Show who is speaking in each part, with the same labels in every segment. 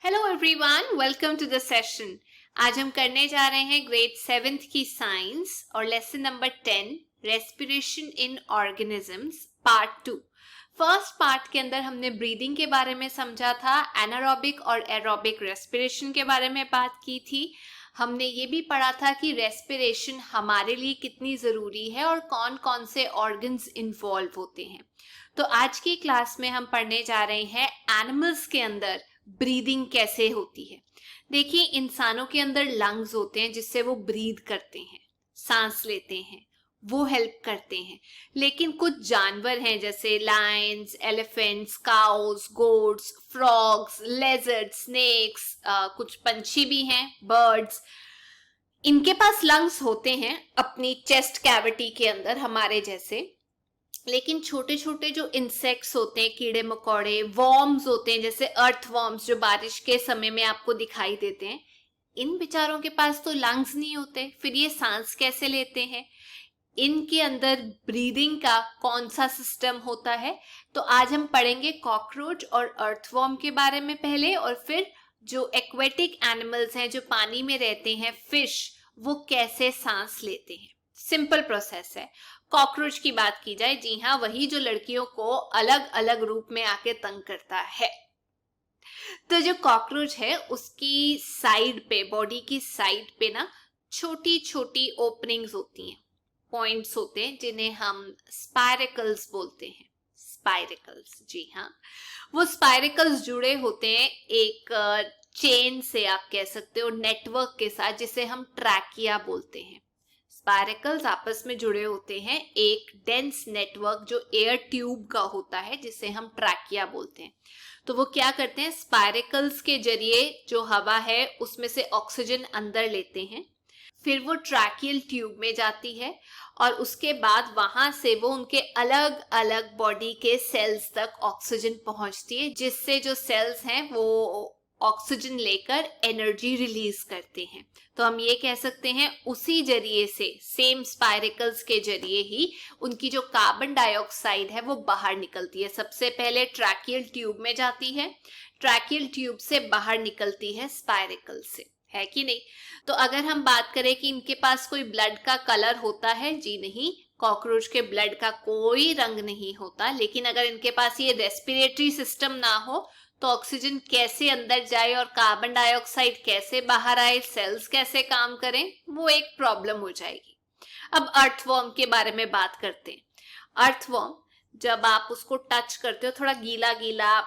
Speaker 1: Hello everyone, welcome to the session. आज हम करने जा रहे हैं ग्रेड 7th की साइंस और lesson number 10 respiration in organisms part 2। First part के अंदर हमने ब्रीदिंग के बारे में समझा था, एनारोबिक और एरोबिक रेस्पिरेशन के बारे में बात की थी। हमने ये भी पढ़ा था कि रेस्पिरेशन हमारे लिए कितनी ज़रूरी है और कौन कौन से ऑर्गन्स इन्वॉल्व होते हैं। तो आज की क्लास में हम पढ़ने जा रहे हैं एनिमल्स के अंदर ब्रीदिंग कैसे होती है। देखिए, इंसानों के अंदर लंग्स होते हैं जिससे वो ब्रीद करते हैं, सांस लेते हैं, वो हेल्प करते हैं। लेकिन कुछ जानवर हैं जैसे lions, elephants, cows, goats, frogs, lizard, snakes, कुछ पंछी भी हैं, बर्ड्स। इनके पास लंग्स होते हैं अपनी चेस्ट कैविटी के अंदर हमारे जैसे। लेकिन छोटे छोटे जो इंसेक्ट्स होते हैं, कीड़े मकोड़े, वॉर्म्स होते हैं जैसे अर्थ वॉर्म्स जो बारिश के समय में आपको दिखाई देते हैं, इन बेचारों के पास तो लंग्स नहीं होते। फिर ये सांस कैसे लेते हैं? इनके अंदर ब्रीदिंग का कौन सा सिस्टम होता है? तो आज हम पढ़ेंगे कॉकरोच और अर्थवॉर्म के बारे में पहले, और फिर जो एक्वेटिक एनिमल्स हैं जो पानी में रहते हैं, फिश, वो कैसे सांस लेते हैं। सिंपल प्रोसेस है। कॉकरोच की बात की जाए, जी हाँ, वही जो लड़कियों को अलग अलग रूप में आके तंग करता है। तो जो कॉकरोच है उसकी साइड पे, बॉडी की साइड पे ना छोटी छोटी ओपनिंग्स होती हैं, पॉइंट्स होते हैं जिन्हें हम स्पाइरेकल्स बोलते हैं। स्पाइरेकल्स, जी हाँ, वो स्पाइरेकल्स जुड़े होते हैं एक चेन से, आप कह सकते हो नेटवर्क के साथ, जिसे हम ट्रैकिया बोलते हैं। स्पाइरेकल्स आपस में जुड़े होते हैं एक डेंस नेटवर्क जो एयर ट्यूब का होता है, जिसे हम ट्रैकिया बोलते हैं। तो वो क्या करते हैं, स्पाइरेकल्स के जरिए जो हवा है उसमें से ऑक्सीजन अंदर लेते हैं, फिर वो ट्रैकियल ट्यूब में जाती है और उसके बाद वहां से वो उनके अलग अलग बॉडी के सेल्स तक ऑक्सीजन पहुंचती है, जिससे जो सेल्स हैं वो ऑक्सीजन लेकर एनर्जी रिलीज करते हैं। तो हम ये कह सकते हैं उसी जरिए से, सेम स्पाइरेकल्स के जरिए ही उनकी जो कार्बन डाइऑक्साइड है वो बाहर निकलती है। सबसे पहले ट्रैकियल ट्यूब में जाती है, ट्रैकियल ट्यूब से बाहर निकलती है स्पाइरेकल से, है कि नहीं। तो अगर हम बात करें कि इनके पास कोई ब्लड का कलर होता है, जी नहीं, कॉकरोच के ब्लड का कोई रंग नहीं होता। लेकिन अगर इनके पास ये रेस्पिरेटरी सिस्टम ना हो तो ऑक्सीजन कैसे अंदर जाए और कार्बन डाइऑक्साइड कैसे बाहर आए, सेल्स कैसे काम करें, वो एक प्रॉब्लम हो जाएगी। अब अर्थवॉर्म के बारे में बात करते हैं। अर्थवॉर्म, जब आप उसको टच करते हो, थोड़ा गीला गीला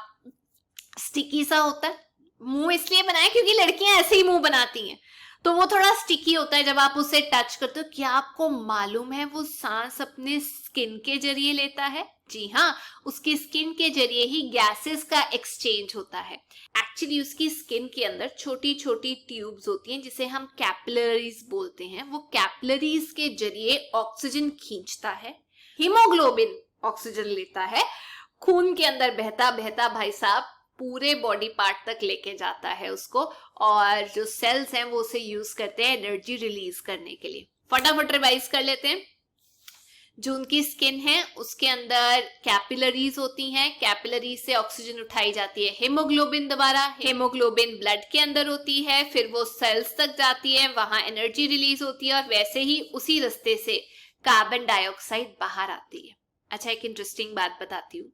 Speaker 1: स्टिकी सा होता है। मुंह इसलिए बनाया क्योंकि लड़कियां ऐसे ही मुंह बनाती हैं, तो वो थोड़ा स्टिकी होता है जब आप उसे टच करते हो। क्या आपको मालूम है वो सांस अपने स्किन के जरिए लेता है? जी हाँ, उसकी स्किन के जरिए ही गैसेस का एक्सचेंज होता है। एक्चुअली उसकी स्किन के अंदर छोटी छोटी ट्यूब्स होती हैं जिसे हम कैपिलरीज बोलते हैं। वो कैपिलरीज के जरिए ऑक्सीजन खींचता है, हीमोग्लोबिन ऑक्सीजन लेता है, खून के अंदर बहता बहता भाई साहब पूरे बॉडी पार्ट तक लेके जाता है उसको, और जो सेल्स हैं वो उसे यूज करते हैं एनर्जी रिलीज करने के लिए। फटाफट रिवाइज कर लेते हैं। जो उनकी स्किन है उसके अंदर कैपिलरीज होती हैं, कैपिलरीज से ऑक्सीजन उठाई जाती है हीमोग्लोबिन द्वारा, हीमोग्लोबिन ब्लड के अंदर होती है, फिर वो सेल्स तक जाती है, वहां एनर्जी रिलीज होती है, और वैसे ही उसी रास्ते से कार्बन डाइऑक्साइड बाहर आती है। अच्छा, एक इंटरेस्टिंग बात बताती हूँ।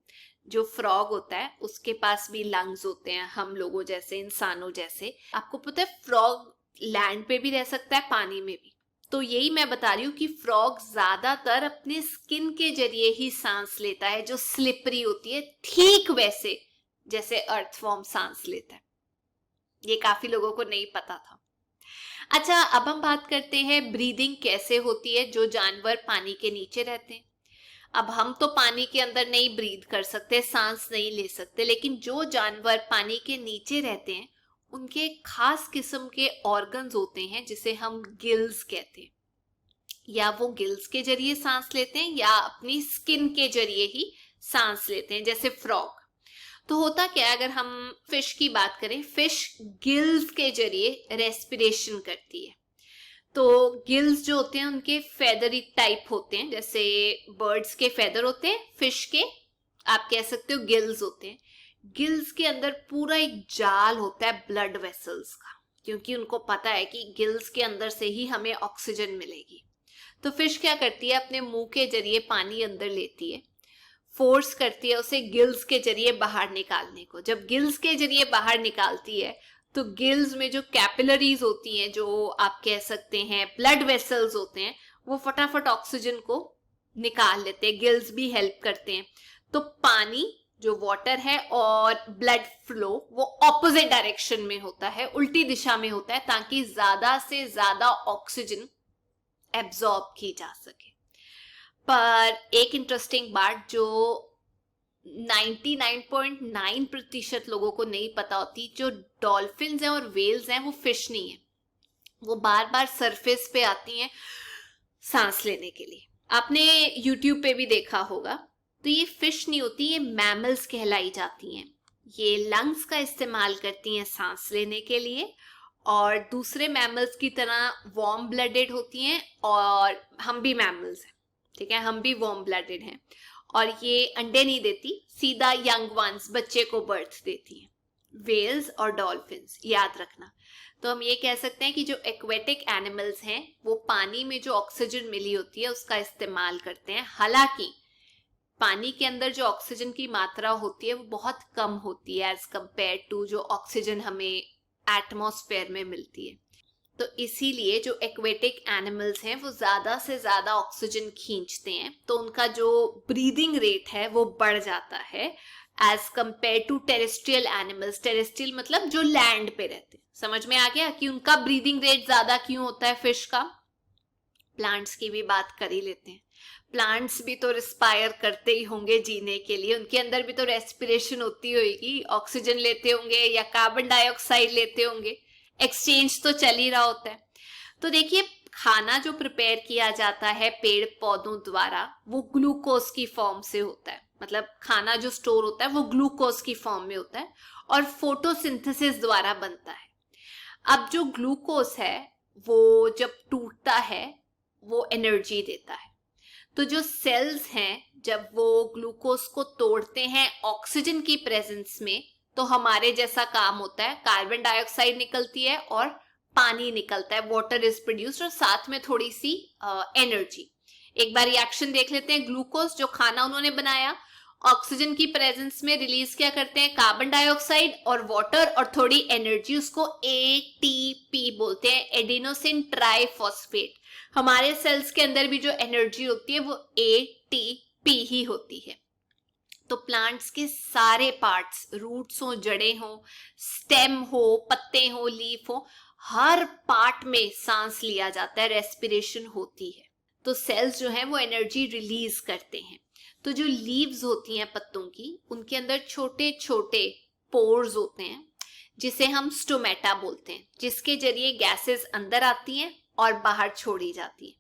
Speaker 1: जो फ्रॉग होता है उसके पास भी लंग्स होते हैं, हम लोगों जैसे, इंसानों जैसे। आपको पता है फ्रॉग लैंड पे भी रह सकता है, पानी में भी। तो यही मैं बता रही हूँ कि फ्रॉग ज्यादातर अपने स्किन के जरिए ही सांस लेता है, जो स्लिपरी होती है, ठीक वैसे जैसे अर्थवॉर्म सांस लेता है। ये काफी लोगों को नहीं पता था। अच्छा, अब हम बात करते हैं ब्रीदिंग कैसे होती है जो जानवर पानी के नीचे रहते हैं। अब हम तो पानी के अंदर नहीं ब्रीद कर सकते, सांस नहीं ले सकते, लेकिन जो जानवर पानी के नीचे रहते हैं उनके खास किस्म के ऑर्गन्स होते हैं जिसे हम गिल्स कहते हैं। या वो गिल्स के जरिए सांस लेते हैं या अपनी स्किन के जरिए ही सांस लेते हैं, जैसे फ्रॉग। तो होता क्या है, अगर हम फिश की बात करें, फिश गिल्स के जरिए रेस्पिरेशन करती है। तो गिल्स जो होते हैं उनके फेदरी टाइप होते हैं, जैसे बर्ड्स के फेदर होते हैं, फिश के आप कह सकते हो गिल्स होते हैं। गिल्स के अंदर पूरा एक जाल होता है ब्लड वेसल्स का, क्योंकि उनको पता है कि गिल्स के अंदर से ही हमें ऑक्सीजन मिलेगी। तो फिश क्या करती है, अपने मुंह के जरिए पानी अंदर लेती है, फोर्स करती है उसे गिल्स के जरिए बाहर निकालने को। जब गिल्स के जरिए बाहर निकालती है तो गिल्स में जो कैपिलरीज होती हैं, जो आप कह सकते हैं ब्लड वेसल्स होते हैं, वो फटाफट ऑक्सीजन को निकाल लेते हैं, गिल्स भी हेल्प करते हैं। तो पानी जो वाटर है और ब्लड फ्लो वो ऑपोजिट डायरेक्शन में होता है, उल्टी दिशा में होता है, ताकि ज्यादा से ज्यादा ऑक्सीजन एब्जॉर्ब की जा सके। पर एक इंटरेस्टिंग बात जो 99.9% लोगों को नहीं पता होती, जो डॉल्फिन्स हैं और वेल्स हैं वो फिश नहीं है, वो बार बार सरफेस पे आती हैं सांस लेने के लिए। आपने यूट्यूब पे भी देखा होगा। तो ये फिश नहीं होती, ये मैमल्स कहलाई जाती हैं। ये लंग्स का इस्तेमाल करती हैं सांस लेने के लिए, और दूसरे मैमल्स की तरह वार्म ब्लडेड होती हैं, और हम भी मैमल्स हैं, ठीक है, हम भी वार्म ब्लडेड हैं। और ये अंडे नहीं देती, सीधा यंग वंस, बच्चे को बर्थ देती हैं, वेल्स और डॉल्फिन्स, याद रखना। तो हम ये कह सकते हैं कि जो एक्वेटिक एनिमल्स हैं वो पानी में जो ऑक्सीजन मिली होती है उसका इस्तेमाल करते हैं। हालांकि पानी के अंदर जो ऑक्सीजन की मात्रा होती है वो बहुत कम होती है एज कंपेयर टू जो ऑक्सीजन हमें एटमॉस्फेयर में मिलती है। तो इसीलिए जो एक्वेटिक एनिमल्स हैं वो ज्यादा से ज्यादा ऑक्सीजन खींचते हैं, तो उनका जो ब्रीदिंग रेट है वो बढ़ जाता है as compare to terrestrial animals. Terrestrial मतलब जो लैंड पे रहते हैं। समझ में आ गया कि उनका ब्रीदिंग रेट ज्यादा क्यों होता है फिश का। प्लांट्स की भी बात कर ही लेते हैं। प्लांट्स भी तो रिस्पायर करते ही होंगे जीने के लिए, उनके अंदर भी तो रेस्पिरेशन होती होगी, ऑक्सीजन लेते होंगे या कार्बन डाइऑक्साइड लेते होंगे, एक्सचेंज तो चल ही रहा होता है। तो देखिए, खाना जो प्रिपेयर किया जाता है पेड़ पौधों द्वारा वो ग्लूकोज की फॉर्म से होता है, मतलब खाना जो स्टोर होता है वो ग्लूकोज की फॉर्म में होता है और फोटोसिंथेसिस द्वारा बनता है। अब जो ग्लूकोज है वो जब टूटता है वो एनर्जी देता है। तो जो सेल्स हैं जब वो ग्लूकोज को तोड़ते हैं ऑक्सीजन की प्रेजेंस में, तो हमारे जैसा काम होता है, कार्बन डाइऑक्साइड निकलती है और पानी निकलता है, वाटर इज प्रोड्यूस्ड, और साथ में थोड़ी सी एनर्जी। एक बार रिएक्शन देख लेते हैं। ग्लूकोज जो खाना उन्होंने बनाया ऑक्सीजन की प्रेजेंस में रिलीज क्या करते हैं, कार्बन डाइऑक्साइड और वाटर और थोड़ी एनर्जी, उसको एटीपी बोलते हैं, एडिनोसिन ट्राइफॉस्फेट। हमारे सेल्स के अंदर भी जो एनर्जी होती है वो एटीपी ही होती है। तो प्लांट्स के सारे पार्ट्स, रूट्स हो, जड़ें हो, स्टेम हो, पत्ते हो, लीफ हो, हर पार्ट में सांस लिया जाता है, रेस्पिरेशन होती है। तो सेल्स जो है वो एनर्जी रिलीज करते हैं। तो जो लीव्स होती हैं पत्तों की, उनके अंदर छोटे छोटे पोर्स होते हैं जिसे हम स्टोमेटा बोलते हैं, जिसके जरिए गैसेस अंदर आती हैं और बाहर छोड़ी जाती है।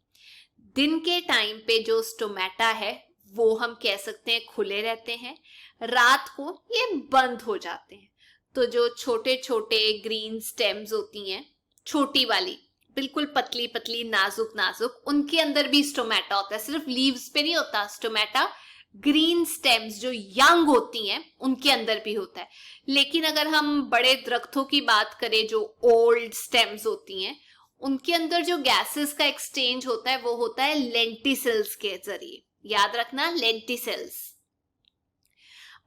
Speaker 1: दिन के टाइम पे जो स्टोमेटा है वो हम कह सकते हैं खुले रहते हैं, रात को ये बंद हो जाते हैं। तो जो छोटे छोटे ग्रीन स्टेम्स होती हैं, छोटी वाली, बिल्कुल पतली पतली नाजुक नाजुक, उनके अंदर भी स्टोमेटा होता है। सिर्फ लीव्स पे नहीं होता स्टोमेटा, ग्रीन स्टेम्स जो यंग होती हैं उनके अंदर भी होता है। लेकिन अगर हम बड़े दरख्तों की बात करें जो ओल्ड स्टेम्स होती हैं, उनके अंदर जो गैसेस का एक्सचेंज होता है वो होता है लेंटिसेल्स के जरिए। याद रखना, लेंटिसेल्स।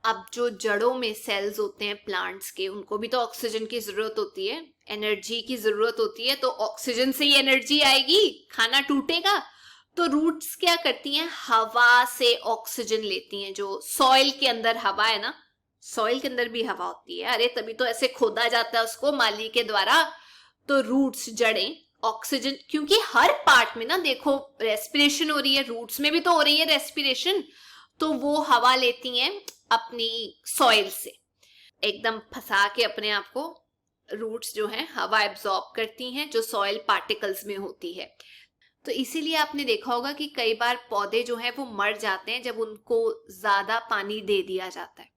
Speaker 1: अब जो जड़ों में सेल्स होते हैं प्लांट्स के, उनको भी तो ऑक्सीजन की जरूरत होती है, एनर्जी की जरूरत होती है। तो ऑक्सीजन से ही एनर्जी आएगी, खाना टूटेगा। तो रूट्स क्या करती हैं, हवा से ऑक्सीजन लेती हैं। जो सॉइल के अंदर हवा है ना, सॉइल के अंदर भी हवा होती है, अरे तभी तो ऐसे खोदा जाता है उसको माली के द्वारा। तो रूट्स, जड़ें ऑक्सीजन, क्योंकि हर पार्ट में ना देखो रेस्पिरेशन हो रही है, रूट्स में भी तो हो रही है रेस्पिरेशन, तो वो हवा लेती हैं अपनी सॉइल से, एकदम फंसा के अपने आप को रूट्स जो हैं हवा एब्जॉर्ब करती हैं जो सॉइल पार्टिकल्स में होती है। तो इसीलिए आपने देखा होगा कि कई बार पौधे जो हैं वो मर जाते हैं जब उनको ज्यादा पानी दे दिया जाता है,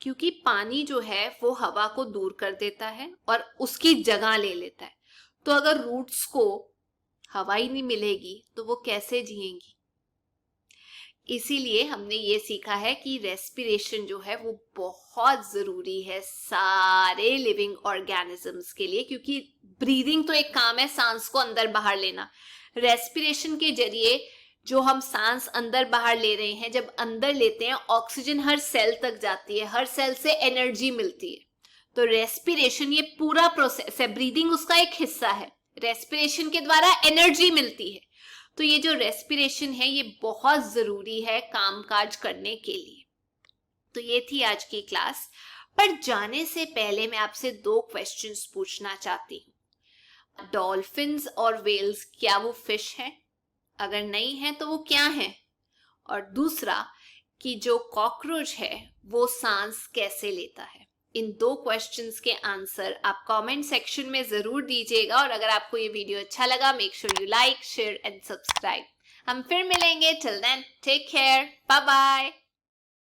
Speaker 1: क्योंकि पानी जो है वो हवा को दूर कर देता है और उसकी जगह ले लेता है। तो अगर रूट्स को हवा ही नहीं मिलेगी तो वो कैसे जिएंगी। इसीलिए हमने ये सीखा है कि रेस्पिरेशन जो है वो बहुत जरूरी है सारे लिविंग ऑर्गेनिजम्स के लिए, क्योंकि ब्रीदिंग तो एक काम है सांस को अंदर बाहर लेना, रेस्पिरेशन के जरिए जो हम सांस अंदर बाहर ले रहे हैं, जब अंदर लेते हैं ऑक्सीजन हर सेल तक जाती है, हर सेल से एनर्जी मिलती है। तो रेस्पिरेशन ये पूरा प्रोसेस है, ब्रीदिंग उसका एक हिस्सा है, रेस्पिरेशन के द्वारा एनर्जी मिलती है। तो ये जो रेस्पिरेशन है ये बहुत जरूरी है कामकाज करने के लिए। तो ये थी आज की क्लास। पर जाने से पहले मैं आपसे 2 क्वेश्चंस पूछना चाहती हूँ। डॉल्फिन्स और व्हेल्स क्या वो फिश हैं? अगर नहीं है तो वो क्या है? और दूसरा कि जो कॉकरोच है वो सांस कैसे लेता है? इन 2 क्वेश्चंस के आंसर आप कमेंट सेक्शन में जरूर दीजिएगा। और अगर आपको ये वीडियो अच्छा लगा, make sure you like, share and subscribe. हम फिर मिलेंगे। Till then take care, bye bye.